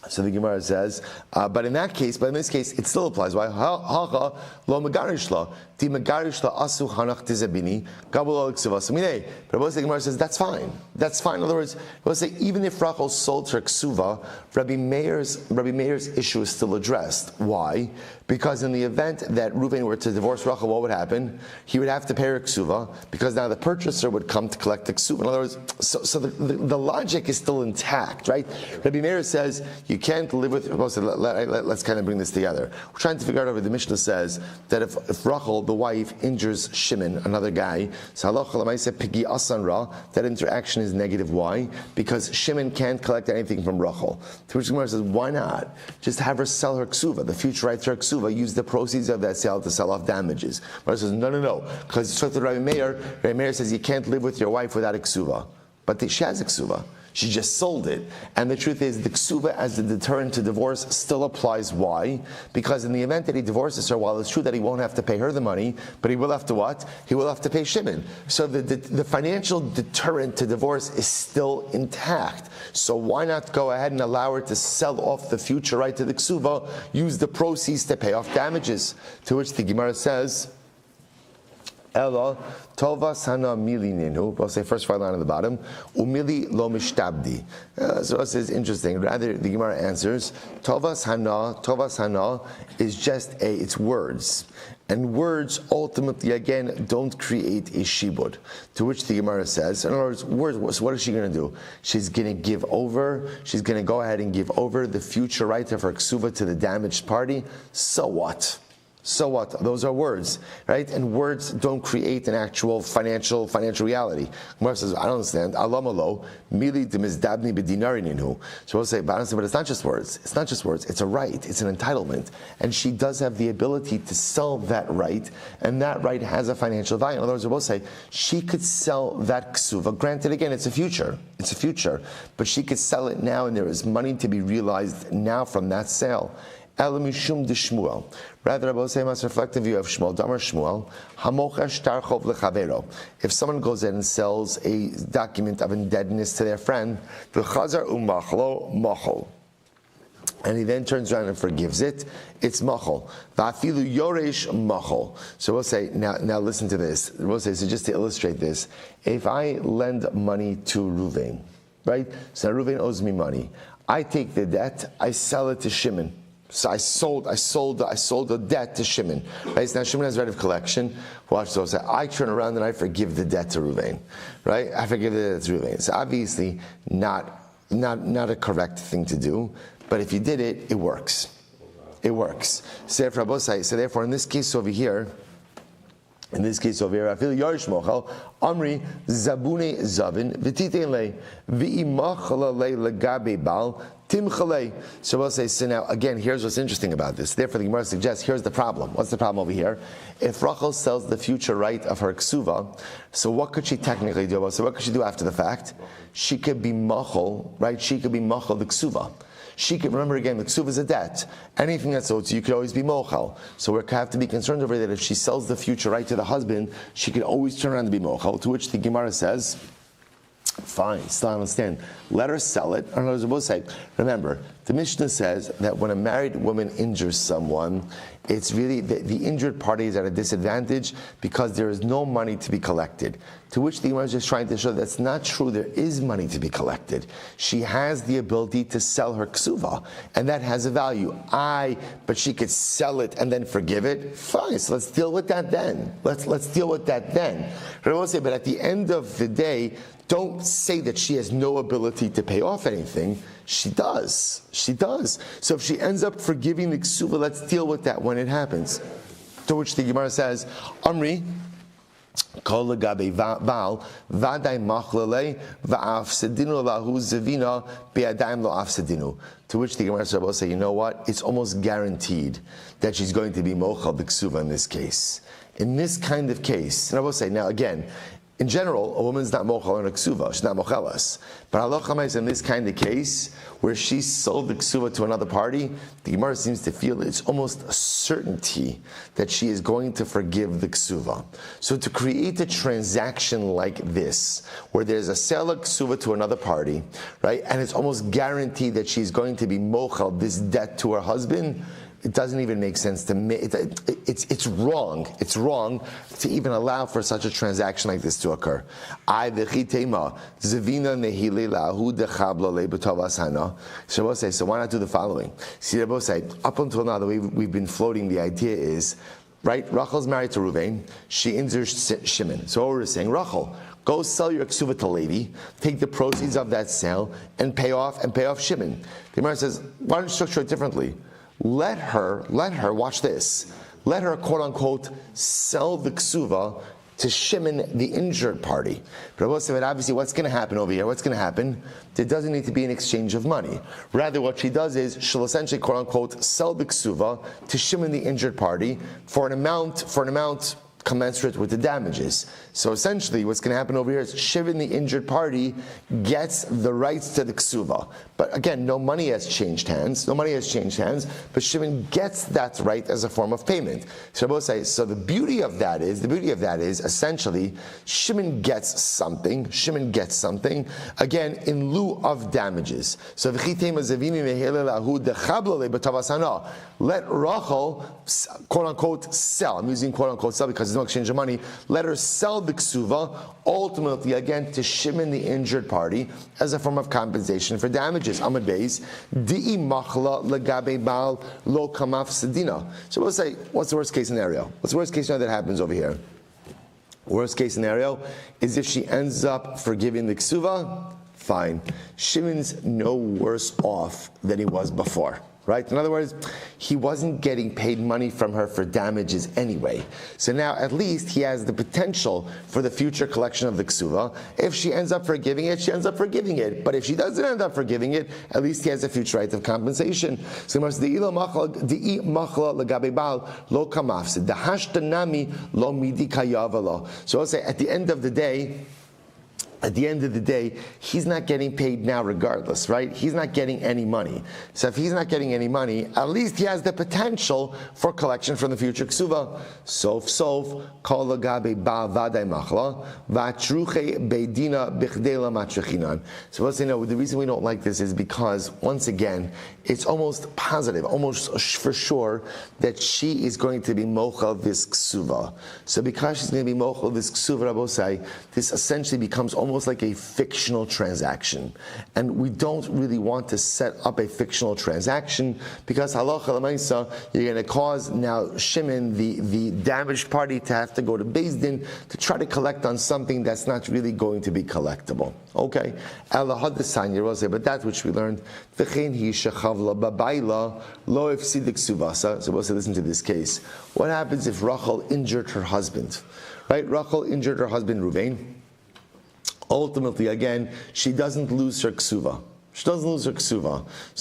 so the Gemara says, but in this case, it still applies. Why? Hacha lo megarish la, ti megarish la asu hanach tizabini gabul al ksuvas minei. But the Gemara says that's fine. That's fine. In other words, we'll say even if Rachel sold her ksuva, Rabbi Meir's issue is still addressed. Why? Because in the event that Reuven were to divorce Rachel, what would happen? He would have to pay her ksuva, because now the purchaser would come to collect the ksuva. In other words, so the logic is still intact, right? Rabbi Meir says you can't live with. Let's kind of bring this together. We're trying to figure out over the Mishnah says that if Rachel, the wife, injures Shimon, another guy, so halacha l'maisa pigi asan ra, that interaction is negative. Why? Because Shimon can't collect anything from Rachel. To which the Gemara says, why not just have her sell her ksuva, the future right to her ksuva, use the proceeds of that sale to sell off damages? Gemara says, no, because it's to Rabbi Meir. Rabbi Meir says you can't live with your wife without a ksuva, but she has a ksuva. She just sold it. And the truth is, the ksuva as the deterrent to divorce still applies. Why? Because in the event that he divorces her, while it's true that he won't have to pay her the money, but he will have to what? He will have to pay Shimon. So the financial deterrent to divorce is still intact. So why not go ahead and allow her to sell off the future right to the ksuva, use the proceeds to pay off damages? To which the Gemara says, Ella tova sana mili ninu. We'll say first line on the bottom. Umili lo mishtabdi. So it says interesting. Rather, the Gemara answers, tova sana is just it's words. And words ultimately, again, don't create a shibud. To which the Gemara says, in other words, what is she going to do? She's going to give over, she's going to go ahead and give over the future right of her ksuva to the damaged party. So what? So what? Those are words, right? And words don't create an actual financial reality. Gemara says, I don't understand. Alamalo, mili demizdabni b'dinari ninhu. So we'll say, but it's not just words. It's not just words. It's a right. It's an entitlement. And she does have the ability to sell that right, and that right has a financial value. In other words, we'll say, she could sell that ksuva. Granted, again, it's a future. It's a future. But she could sell it now, and there is money to be realized now from that sale. Elamishum de Shmuel. Rather, Rabbi say must reflect the view of Shmuel. Damar Shmuel. Hamochesh tarchov lechavero. If someone goes in and sells a document of indebtedness to their friend, the chazar umachlo machol, and he then turns around and forgives it, it's machol. Va'afilu yoresh machol. So we'll say, now listen to this. We'll say, so just to illustrate this, if I lend money to Ruvain, right? So Ruvain owes me money. I take the debt, I sell it to Shimon. So I sold the debt to Shimon. Right? So now Shimon has right of collection. Watch those. I turn around and I forgive the debt to Ruvain. Right? I forgive the debt to Ruvain. So obviously not a correct thing to do. But if you did it, it works. It works. So therefore, in this case over here, I feel Yarish Mochel, Amri, Zabune Zavin, Vitite le, Vi'imachala le legabe bal, Tim Chale. So we'll say, so now again, here's what's interesting about this. Therefore, the Gemara suggests, here's the problem. What's the problem over here? If Rachel sells the future right of her ksuva, so what could she technically do? So what could she do after the fact? She could be machol, right? She could be machol the ksuva. She could, remember again, the ksuva is a debt. Anything that's owed to you could always be mochal. So we have to be concerned over that if she sells the future right to the husband, she could always turn around to be mochal, to which the Gemara says, fine, still I understand. Let her sell it. Or as both say, remember, the Mishnah says that when a married woman injures someone, it's really the injured party is at a disadvantage because there is no money to be collected. To which the Gemara is just trying to show that's not true. There is money to be collected. She has the ability to sell her ksuva, and that has a value. But she could sell it and then forgive it. Fine, so let's deal with that then. Let's deal with that then. But I will say, but at the end of the day, don't say that she has no ability to pay off anything. She does. She does. So if she ends up forgiving the ksuva, let's deal with that when it happens. To which the Gemara says, Amri, Kol legabe val, vaday machlele, va'afsedinu lahu zevina, be'adayim lo afsedinu. To which the Gemara says, will say, you know what? It's almost guaranteed that she's going to be mochel the ksuva in this case. In this kind of case, and I will say, now again, in general, a woman's not mochel on a ksuva, she's not mochelas. But halacha is in this kind of case, where she sold the ksuva to another party, the Gemara seems to feel it's almost a certainty that she is going to forgive the ksuva. So to create a transaction like this, where there's a sale of ksuva to another party, right, and it's almost guaranteed that she's going to be mochel this debt to her husband, it doesn't even make sense to me. It's wrong. It's wrong to even allow for such a transaction like this to occur. So we'll say, so why not do the following? See, we'll say, up until now, the way we've been floating the idea is, right, Rachel's married to Ruvain, she injures Shimon. So what we're saying, Rachel, go sell your ksuva to lady, take the proceeds of that sale, and pay off Shimon. The Gemara says, why don't you structure it differently? Let her, watch this, let her, quote unquote, sell the ksuva to Shimon, the injured party. But obviously what's going to happen over here? What's going to happen? There doesn't need to be an exchange of money. Rather, what she does is she'll essentially, quote unquote, sell the ksuva to Shimon, the injured party, for an amount commensurate with the damages. So essentially what's going to happen over here is Shimon, the injured party, gets the rights to the ksuva. But again, no money has changed hands, but Shimon gets that right as a form of payment. So the beauty of that is essentially Shimon gets something, again, in lieu of damages. So let Rachel, quote unquote, sell. I'm using quote unquote sell because there's no exchange of money. Let her sell the ksuva, ultimately again to Shimon, the injured party, as a form of compensation for damages. Amad Beis, di'i machla legabe baal lo kamaf sedina. So we'll say, what's the worst case scenario? What's the worst case scenario that happens over here? Worst case scenario is if she ends up forgiving the ksuva, fine. Shimon's no worse off than he was before. Right? In other words, he wasn't getting paid money from her for damages anyway. So now at least he has the potential for the future collection of the ksuva. If she ends up forgiving it, she ends up forgiving it. But if she doesn't end up forgiving it, at least he has a future right of compensation. So so I'll say at the end of the day, he's not getting paid now regardless, right? He's not getting any money. So if he's not getting any money, at least he has the potential for collection from the future ksuva. Sof, kol lagabe ba vaday machla, vatruche beidina bichdela matrechinan. So let's say, no, the reason we don't like this is because, once again, it's almost positive, almost for sure, that she is going to be mochel this ksuva. So because she's going to be mochel this ksuva, Rabosai, this essentially becomes almost like a fictional transaction. And we don't really want to set up a fictional transaction because halacha l'maisa, you're going to cause now Shimon, the damaged party, to have to go to Beis Din to try to collect on something that's not really going to be collectible. Okay? But that which we learned, so we'll say, listen to this case. What happens if Rachel injured her husband? Right? Rachel injured her husband Ruvain. Ultimately, again, she doesn't lose her ksuva. So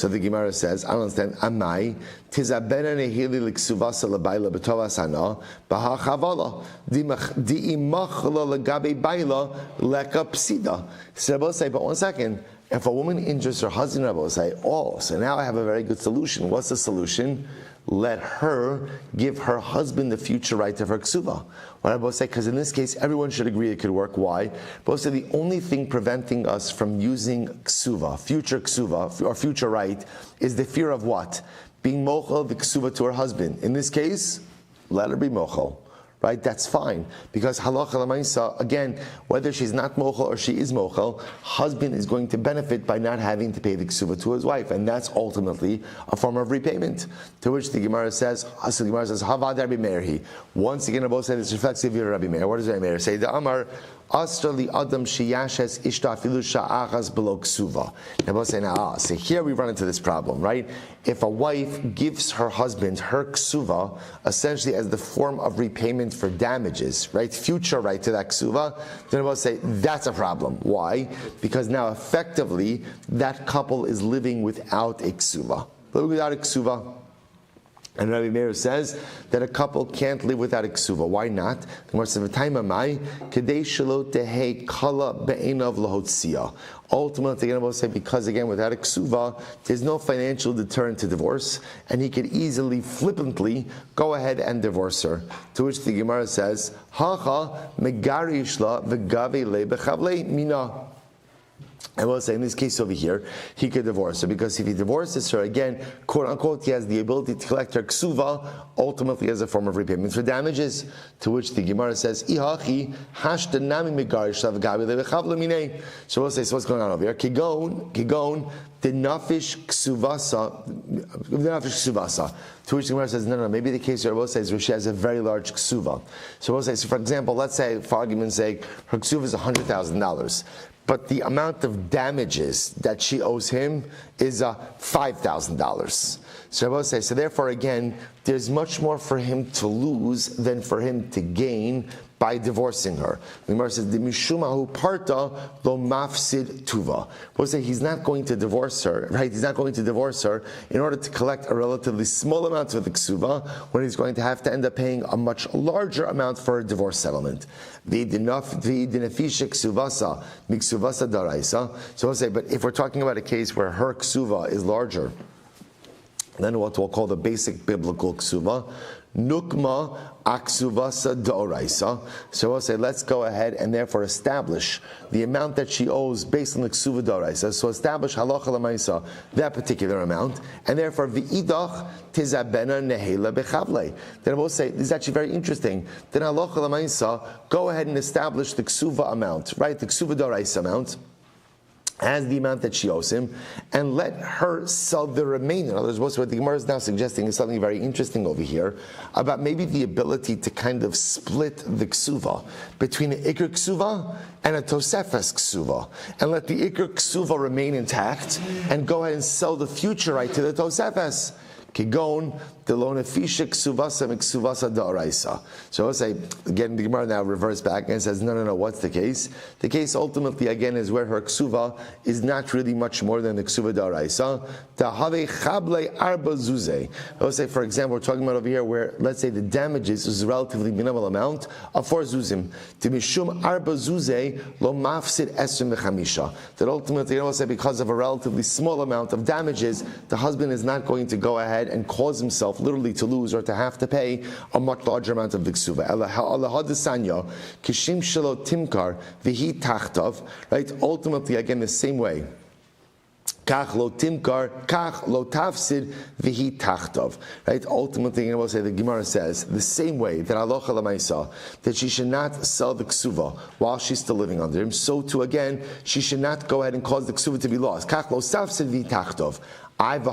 the Gemara says, I don't understand. Amai tizabena nehili l'ksuvasa l'bayla b'tovas hana b'ha chavala di'imachla l'gabe bayla leka psida. So Rabbi say, but one second. If a woman injures her husband, Rabbi say, so now I have a very good solution. What's the solution? Let her give her husband the future right of her ksuva. What I both say, because in this case, everyone should agree it could work. Why? Both say the only thing preventing us from using ksuva, or future right, is the fear of what? Being mochel the ksuva to her husband. In this case, let her be mochel. Right? That's fine. Because halacha l'maisa, again, whether she's not mochel or she is mochel, husband is going to benefit by not having to pay the ksuva to his wife. And that's ultimately a form of repayment. To which the Gemara says, Havad Rabbi Meir. Once again, both say this reflexive of Rabbi Meir. What does Rabbi Meir say? The Amar, Astra li Adam shiyashes ishta filu sha'achas below ksuva. And both say, so here we run into this problem, right? If a wife gives her husband her ksuva, essentially as the form of repayment for damages, right? Future right to that ksuva, then both say that's a problem. Why? Because now effectively that couple is living without a ksuva. Living without a ksuva. And Rabbi Meir says that a couple can't live without a ksuva. Why not? Ultimately, again, I will say, because again, without a ksuva, there's no financial deterrent to divorce, and he could easily, flippantly, go ahead and divorce her. To which the Gemara says, "Hacha megarishla v'gavi le bechavle mina." I will say in this case over here, he could divorce her because if he divorces her, again, quote unquote, he has the ability to collect her ksuva, ultimately as a form of repayment for damages. To which the Gemara says, "Ihachi hashtanami megarish lavgabi levechavle minei." So we'll say, so what's going on over here? Kigon, denafish ksuvasa. To which the Gemara says, no, maybe the case here we'll say is where she has a very large ksuva. So we'll say, so for example, let's say, for argument's sake, her ksuva is $100,000. But the amount of damages that she owes him is $5,000. So Rabbi say, so therefore again, there's much more for him to lose than for him to gain by divorcing her. The Gemara says, "The mishumahu parta lo mafsid tuva." We'll say he's not going to divorce her, right? He's not going to divorce her in order to collect a relatively small amount of the ksuva, when he's going to have to end up paying a much larger amount for a divorce settlement. So we'll say, but if we're talking about a case where her ksuva is larger than what we'll call the basic biblical ksuva, Nukma aksuvasa d'oraisa. So we'll say, let's go ahead and therefore establish the amount that she owes based on the ksuva d'oraisa. So establish halacha l'maisa, that particular amount, and therefore v'idach tizabena nehela bechavle. Then we'll say, this is actually very interesting. Then halacha l'maisa, go ahead and establish the ksuva amount, right? The ksuva d'oraisa amount as the amount that she owes him, and let her sell the remainder. In other words, what the Gemara is now suggesting is something very interesting over here, about maybe the ability to kind of split the ksuva between an ikr ksuva and a tosefes ksuva, and let the ikr ksuva remain intact, and go ahead and sell the future right to the tosefes. Kigon delonefisha ksuvasa miksuvasa da'araisa. So I'll say, again, the Gemara now reverts back and says, no, what's the case? The case ultimately, again, is where her ksuva is not really much more than the ksuva da'araisa. Tahave chable arba zuze. I'll say, for example, we're talking about over here where, let's say, the damages is a relatively minimal amount of 4 zuzim. Timishum arba zuze lo mafsid esrim v'chamisha. That ultimately, I'll say, because of a relatively small amount of damages, the husband is not going to go ahead and cause himself literally to lose or to have to pay a much larger amount of the ksuva. Kishim shelo timkar v'hi tachtav. Right? Ultimately, again, the same way. Kach lo timkar, kach lo tafsid v'hi tachtav. Right? Ultimately, I will say, the Gemara says the same way that halacha l'maisa, that she should not sell the ksuva while she's still living under him. So too, again, she should not go ahead and cause the ksuva to be lost. Kach lo tafsid v'hi tachtav. But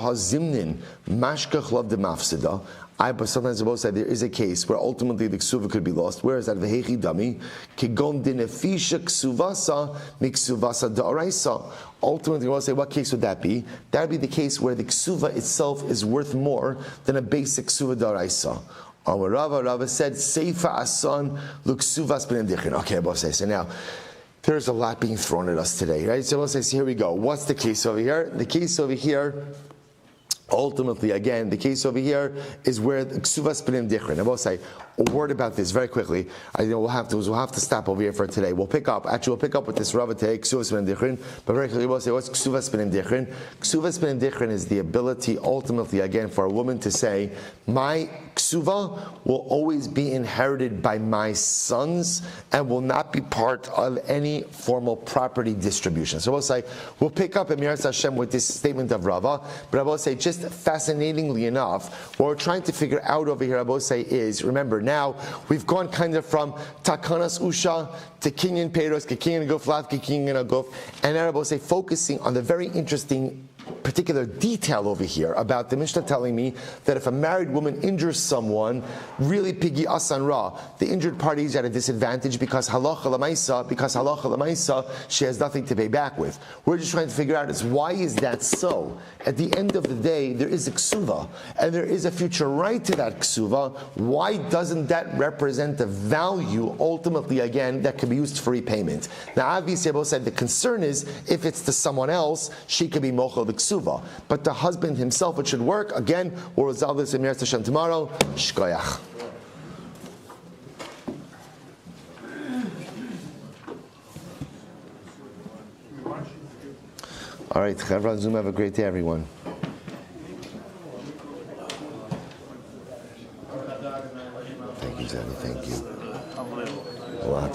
sometimes I will say there is a case where ultimately the ksuva could be lost. Where is that? V'hechi dami kigon dinefisha ksuvasa miksuvasa da'araisa. Ultimately, I will say, what case would that be? That would be the case where the ksuva itself is worth more than a basic ksuva da'araisa. Rava said, Seifa asan luksuvas ben dichin. Okay, I will say, so now, there's a lot being thrown at us today, right? So we'll say, here we go. What's the case over here? The case over here, ultimately, again, the case over here is where the ksuvas b'nim dichrin. I will say a word about this very quickly. We'll have to stop over here for today. We'll pick up with this Rava today, ksuvas b'nim dichrin, but very quickly we'll say, what's ksuvas b'nim dichrin? Ksuvas b'nim dichrin is the ability, ultimately, again, for a woman to say, my ksuva will always be inherited by my sons and will not be part of any formal property distribution. So we'll say, we'll pick up Emirat Hashem with this statement of Rava, but I will say, just fascinatingly enough, what we're trying to figure out over here, I will say, is, remember, now we've gone kind of from Takanas Usha to Kinyan Peiros, to Kinyan Guf, Lav, Kinyan Guf, and now I will say, focusing on the very interesting particular detail over here about the Mishnah telling me that if a married woman injures someone, really pigi asan ra, the injured party is at a disadvantage because halacha l'maisa, she has nothing to pay back with. We're just trying to figure out is why is that so? At the end of the day, there is a ksuva, and there is a future right to that ksuva. Why doesn't that represent the value, ultimately, again, that can be used for repayment? Now, obviously, I both said the concern is if it's to someone else, she could be mochel the ksuva. But the husband himself, it should work. Again, we'll resolve this in Meretz Hashem tomorrow. Shkoyach. All right, Chevron Zoom, have a great day, everyone. Thank you, Zanny, thank you. A lot.